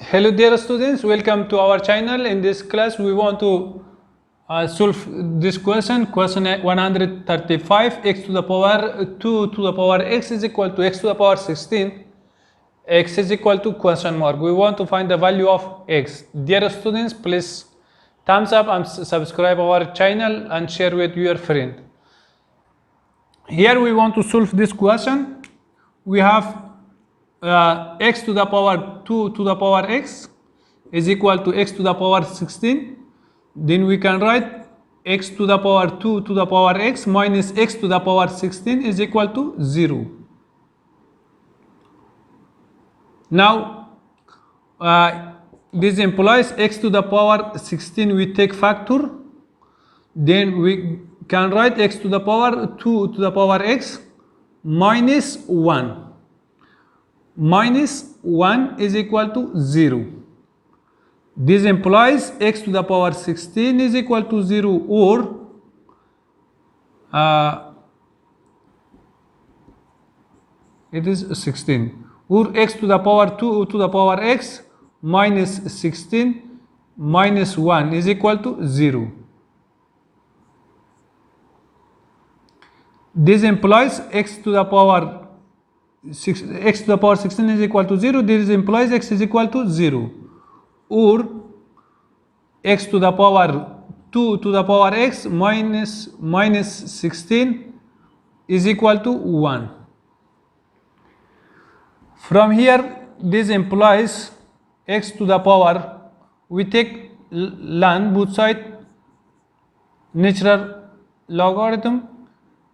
Hello dear students, welcome to our channel. In this class we want to solve this question 135. X to the power 2 to the power x is equal to x to the power 16. X is equal to question mark. We want to find the value of x. Dear students, please thumbs up and subscribe our channel and share with your friend. Here we want to solve this question. We have x to the power 2 to the power x is equal to x to the power 16. Then we can write x to the power 2 to the power x minus x to the power 16 is equal to 0. Now this implies x to the power 16 we take factor, then we can write x to the power 2 to the power x minus 1. Minus 1 is equal to 0. This implies x to the power 16 is equal to 0, or it is 16, or x to the power 2 to the power x minus 16 minus 1 is equal to 0. This implies x to the power 16 is equal to 0. This implies x is equal to 0, or x to the power 2 to the power x minus 16 is equal to 1. From here, this implies x to the power, we take ln both side natural logarithm,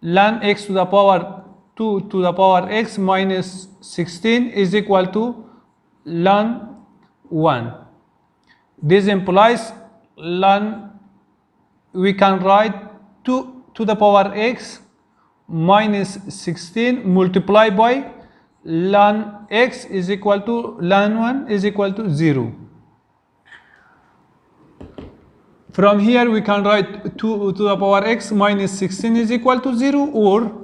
ln x to the power 2 to the power x minus 16 is equal to ln 1. This implies ln, we can write 2 to the power x minus 16 multiplied by ln x is equal to ln 1 is equal to 0. From here we can write 2 to the power x minus 16 is equal to 0, or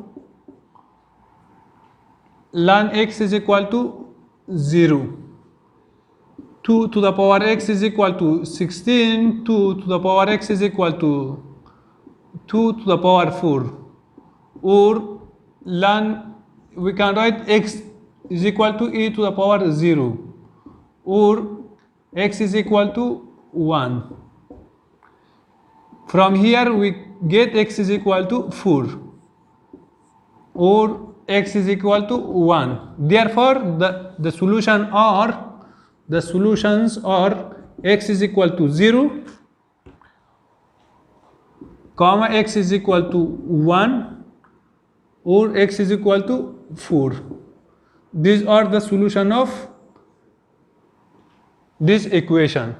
ln x is equal to 0. 2 to the power x is equal to 16, 2 to the power x is equal to 2 to the power 4, or ln, we can write x is equal to e to the power 0, or x is equal to 1. From here we get x is equal to 4, or x is equal to 1. Therefore the solutions are x is equal to 0, comma x is equal to 1, or x is equal to 4. These are the solution of this equation.